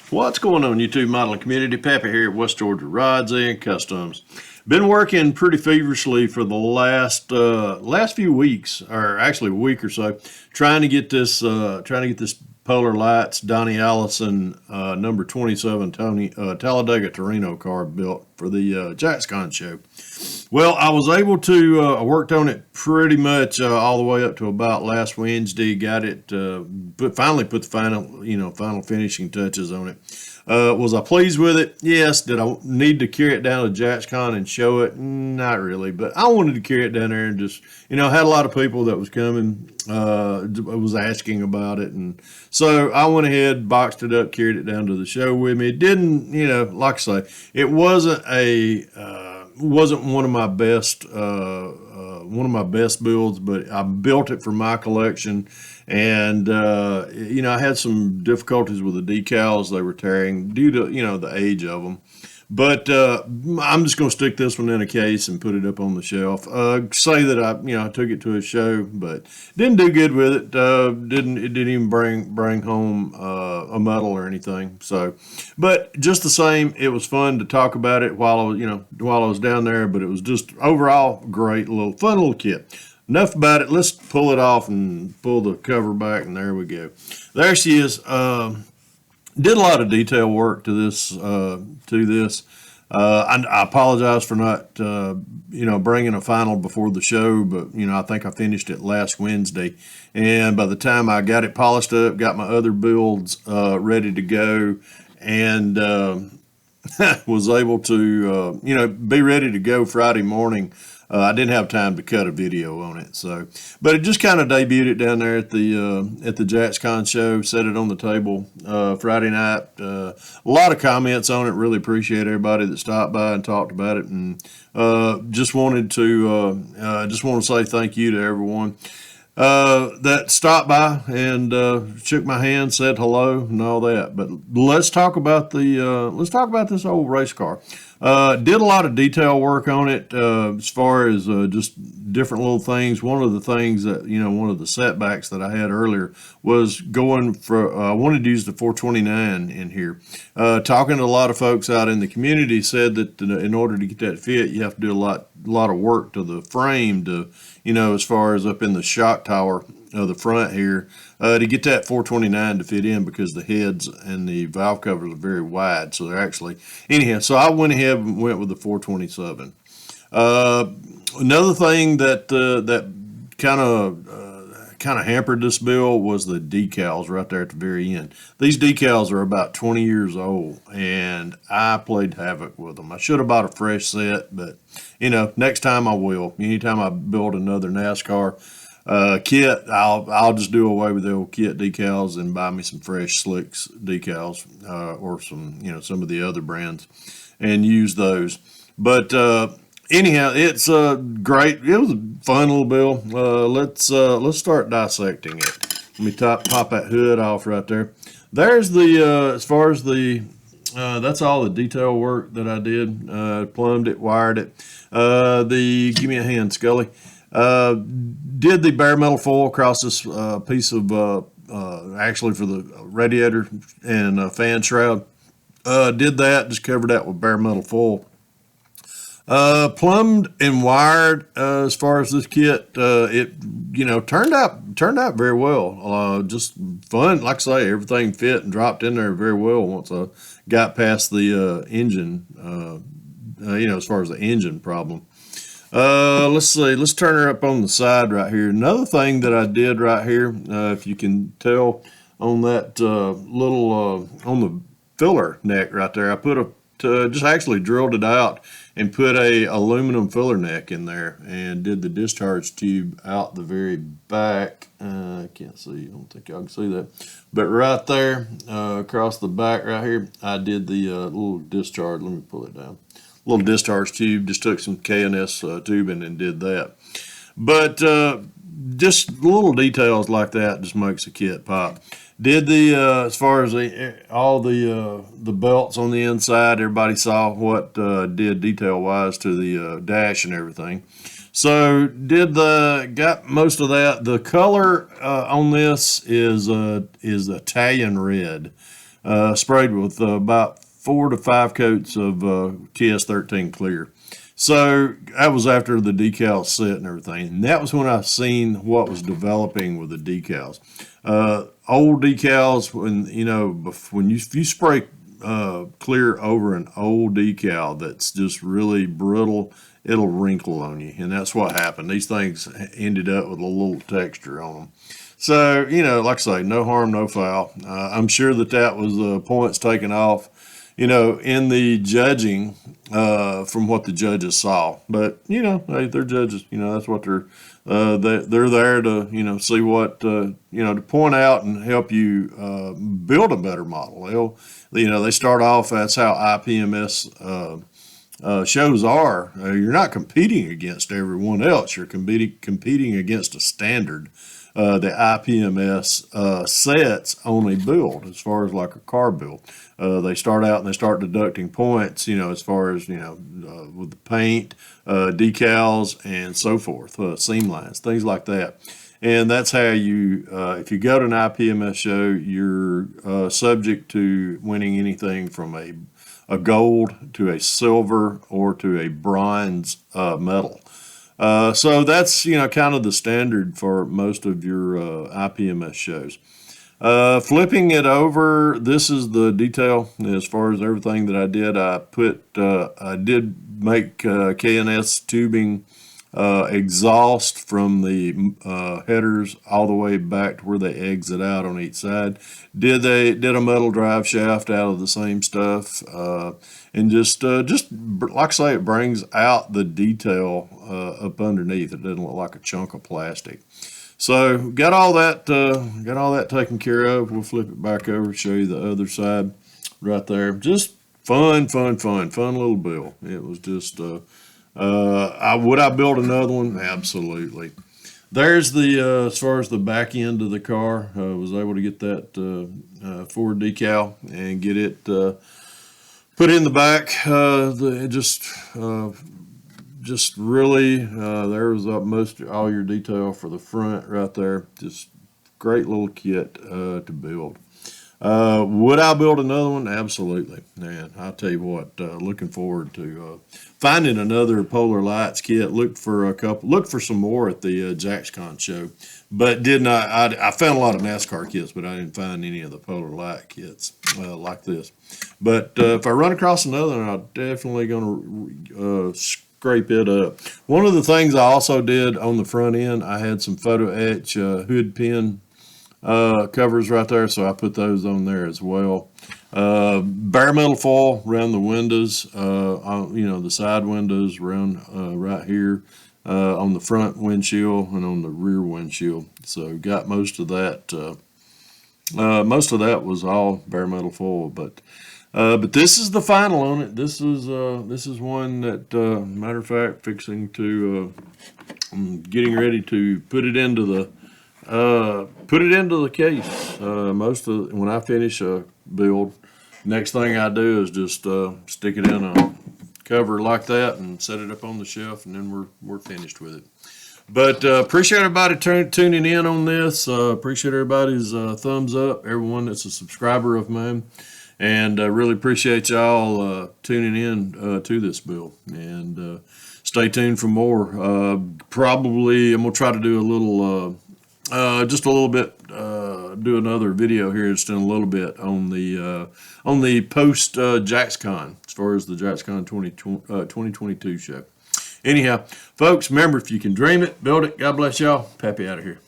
What's going on, YouTube modeling community? Pappy here at West Georgia Rods and Customs. Been working pretty feverishly for the last few weeks, or actually a week or so, trying to get this Polar Lights Donnie Allison number 27 Talladega Torino car built for the JacksCon show. Well, I was able to. I worked on it pretty much all the way up to about last Wednesday. Got it. Finally put the final finishing touches on it. Was I pleased with it? Yes. Did I need to carry it down to JacksCon and show it? Not really, but I wanted to carry it down there and just, had a lot of people that was coming, was asking about it, and so I went ahead, boxed it up, carried it down to the show with me. It didn't, like I say, it wasn't one of my best builds, but I built it for my collection. And I had some difficulties with the decals; they were tearing due to the age of them. But I'm just going to stick this one in a case and put it up on the shelf. Say that I took it to a show, but didn't do good with it. It didn't even bring home a medal or anything. So, but just the same, it was fun to talk about it while I was down there. But it was just overall great, fun little kit. Enough about it. Let's pull it off and pull the cover back, and there we go. There she is. Did a lot of detail work to this. I apologize for not, bringing a final before the show, but I think I finished it last Wednesday, and by the time I got it polished up, got my other builds ready to go, and was able to, be ready to go Friday morning. I didn't have time to cut a video on it, but it just kind of debuted it down there at the JacksCon show. Set it on the table Friday night. A lot of comments on it. Really appreciate everybody that stopped by and talked about it, and just want to say thank you to everyone that stopped by and shook my hand, said hello, and all that. But let's talk about this old race car. Did a lot of detail work on it as far as just different little things. One of the things that one of the setbacks that I had earlier was going for. I wanted to use the 429 in here. Talking to a lot of folks out in the community, said that in order to get that fit, you have to do a lot of work to the frame to as far as up in the shock tower of the front here to get that 429 to fit in, because the heads and the valve covers are very wide, so they're actually anyhow. So I went ahead and went with the 427. Another thing that kind of hampered this build was the decals right there at the very end. These decals are about 20 years old, and I played havoc with them. I should have bought a fresh set, but next time I will. Anytime I build another NASCAR kit, I'll just do away with the old kit decals and buy me some fresh slicks decals, or some of the other brands, and use those. But anyhow, it's great. It was a fun little build. Let's start dissecting it. Let me pop that hood off right there. There's the as far as the that's all the detail work that I did. Plumbed it, wired it. Give me a hand, Scully. Did the bare metal foil across this piece of actually for the radiator and fan shroud. Did that, just covered that with bare metal foil. Plumbed and wired as far as this kit. It turned out very well. Just fun, like I say, everything fit and dropped in there very well once I got past the engine. As far as the engine problem. Let's see. Let's turn her up on the side right here. Another thing that I did right here, if you can tell on that little on the filler neck right there, I put just actually drilled it out and put a aluminum filler neck in there, and did the discharge tube out the very back. I can't see. I don't think y'all can see that, but right there across the back right here, I did the little discharge. Let me pull it down. Little discharge tube. Just took some K&S tubing and did that. But just little details like that just makes a kit pop. Did the as far as all the belts on the inside, everybody saw what did detail wise to the dash and everything. So got most of that. The color on this is Italian red. sprayed with about 4 to 5 coats of TS13 clear. So that was after the decals set and everything. And that was when I seen what was developing with the decals. Old decals, when if you spray clear over an old decal that's just really brittle, it'll wrinkle on you. And that's what happened. These things ended up with a little texture on them. So, like I say, no harm, no foul. I'm sure that was points taken off, in the judging from what the judges saw. But, hey, they're judges. That's what they're there to, see what, to point out and help you build a better model. They start off, that's how IPMS shows are. You're not competing against everyone else. You're competing against a standard. The IPMS sets on a build as far as like a car build. They start out and they start deducting points, as far as, with the paint, decals, and so forth, seam lines, things like that. And that's how you, if you go to an IPMS show, you're subject to winning anything from a gold to a silver or to a bronze medal. So that's, kind of the standard for most of your IPMS shows. Flipping it over, this is the detail as far as everything that I did. I did make K&S tubing exhaust from the headers all the way back to where they exit out on each side. Did a metal drive shaft out of the same stuff, and just like I say, it brings out the detail up underneath. It doesn't look like a chunk of plastic. So got all that taken care of. We'll flip it back over, show you the other side right there. Just fun little build. It was just would I build another one? Absolutely. There's the as far as the back end of the car. Was able to get that forward decal and get it put in the back. Just really, there was most all your detail for the front right there. Just great little kit to build. Would I build another one? Absolutely, man. I'll tell you what. Looking forward to finding another Polar Lights kit. Looked for some more at the JacksCon show, but did not. I found a lot of NASCAR kits, but I didn't find any of the Polar Light kits like this. But if I run across another one, I'm definitely going to scrape it up. One of the things I also did on the front end, I had some photo etch hood pin covers right there, so I put those on there as well. Bare metal foil around the windows, the side windows around right here, on the front windshield and on the rear windshield. So got most of that. Most of that was all bare metal foil, but this is the final on it. This is one that, matter of fact, fixing to I'm getting ready to put it into the case. When I finish a build, next thing I do is just stick it in a cover like that and set it up on the shelf, and then we're finished with it. But appreciate everybody tuning in on this. Appreciate everybody's thumbs up, everyone that's a subscriber of mine. And really appreciate y'all tuning in to this build. And stay tuned for more. Probably I'm going to try to do a little, just a little bit, do another video here just in a little bit on the post JacksCon, as far as the JacksCon 2022 show. Anyhow, folks, remember, if you can dream it, build it. God bless y'all. Pappy out of here.